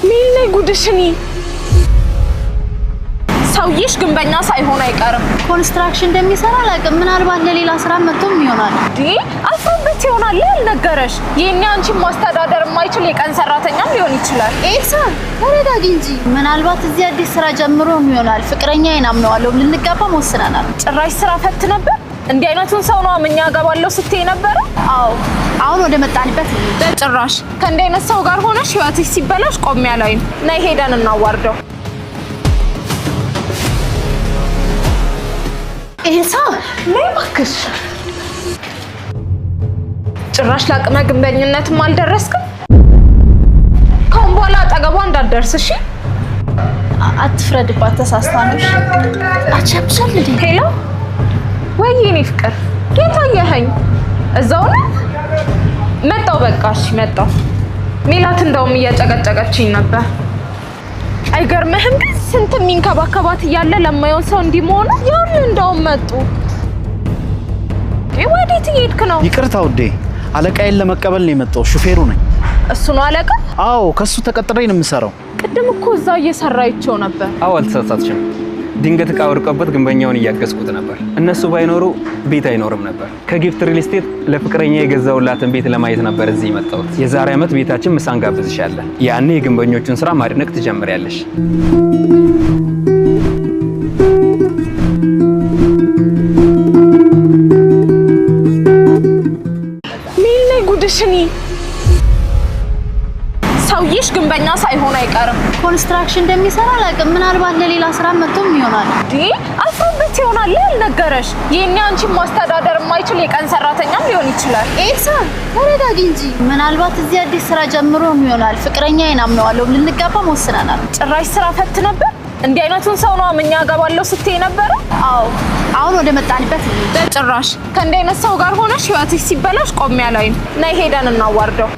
ምን ጉድሽኒ ሰውዬሽ ግንበኛ ሳይሆን አይቀርም ኮንስትራክሽን እንደሚሰራ አላውቅም ምናልባት ለሌላ ስራ መጥቶም ይሆናል አፍሮበት ይሆናል ያልነገረሽ የኛ አንቺ ማስተዳደር የማይችል የቀን ሰራተኛም ሊሆን ይችላል ኤልሳ ተረጋጊ እንጂ ምናልባት እዚህ አዲስ ስራ ጀምሮ ይሆናል ፍቅረኛዬን አምነዋለሁ ልንጋባ ወስነናል ጭራሽ ስራ ፈት ነበር እንዲህ አይነቱን ሰው ነው አመኛ ጋባለው ስትይ ነበር አዎ አሁን ወደ መጣንበት በጭራሽ ከእንዲህ አይነት ሰው ጋር ሆነሽ ህይወትሽ ሲበላሽ ቆም ያላይም ነይ ሄደን እናዋርደው ኤልሳ ነይ እባክሽ ጭራሽ ለአቅመ ግንበኝነትም አልደረስክም ካሁን በኋላ አጠገቧ እንዳትደርስ እሺ አትፍረድባት ተሳስታለሽ አቻምሻል እንዴ ሄሎ ወይኔ ፍቅር የታየኸኝ እዛው ነው መጣው በቃሽ መጣው ሜላት እንደውም እያጨቀጨቀችኝ ነበር አይገርምህም ግን ስንት ሚንከባከባት እያለ ለማየውን ሰው እንዲሞና ያው እንደውም መጡ ወዴት እየሄድክ ነው ይቅርታ ውዴ አለቃዬን ለመቀበል ነው የመጣው ሹፌሩ ነኝ እሱ ነው አለቃ አዎ ከሱ ተቀጥሬ ነው የምሰራው ቅድም እኮ እዛው እየሰራይቸው ነበር አዎ አልተሳሳትሽም ድንገት ቃወርቀበት ግንበኛውን እያገዝኩት ነበር እነሱ ባይኖሩ ቤት አይኖርም ነበር ከጊፍት ሪል ስቴት ለፍቅረኛ የገዛውላትን ቤት ለማየት ነበር እዚህ መጣሁት የዛሬ አመት ቤታችን ምሳን ጋብዝሻለሁ ያኔ የግንበኞቹን ስራ ማድነቅ ትጀምሪያለሽ ምን ጉድሽኒ ሰውዬሽ ግንበኛ ሳይሆን አይቀርም ኮንስትራክሽን እንደሚሰራ አላውቅም ምናልባት ለሌላ ስራ መጥቶም ይሆናል አፍሮበት ይሆናል ያልነገረሽ የኛ አንቺ ማስተዳደር የማይችል የቀን ሰራተኛም ሊሆን ይችላል ኤልሳ ተረጋጊ እንጂ ምናልባት እዚህ አዲስ ስራ ጀምሮ ይሆናል ፍቅረኛዬን አምነዋለሁ ልንጋባ ወስነናል ጭራሽ ስራ ፈት ነበር እንዲህ አይነቱን ሰው ነው አመኛ ጋባለው ስትይ ነበር አዎ አሁን ወደ መጣንበት በጭራሽ ከእንዲህ አይነት ሰው ጋር ሆነሽ ህይወትሽ ሲበላሽ ቆም ያላይም ነይ ሄደን እናዋርደው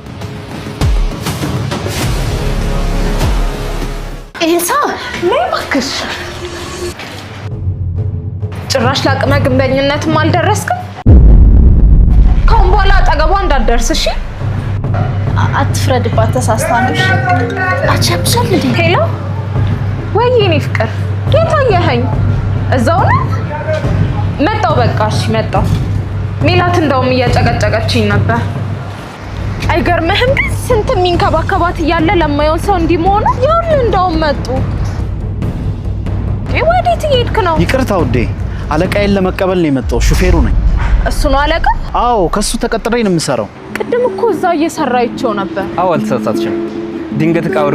ኤልሳ ነይ እባክሽ ጭራሽ ለአቅመ ግንበኝነትም አልደረስክም ካሁን በኋላ አጠገቧ እንዳትደርስ እሺ አትፍረድባት ተሳስታለሽ አቻምሻል እንዴ ሄሎ ወይኔ ፍቅር የታየኸኝ እዛው ነው መጣው በቃሽ መጣው ሜላት እንደውም እያጨቀጨቀችኝ ነበር አይገርምህም ግን ስንት ሚንከባከባት እያለ ለማየውን ሰው እንዲሞና ያው እንደውም መጡ ወዴት እየሄድክ ነው ይቅርታ ውዴ አለቃዬን ለመቀበል ነው የመጣው ሹፌሩ ነኝ እሱ ነው አለቃ አዎ ከሱ ተቀጥሬ ነው የምሰራው ቅድም እኮ እዛው እየሰራይቸው ነበር አዎ አልተሳሳትሽም ድንገት ቃወርቀ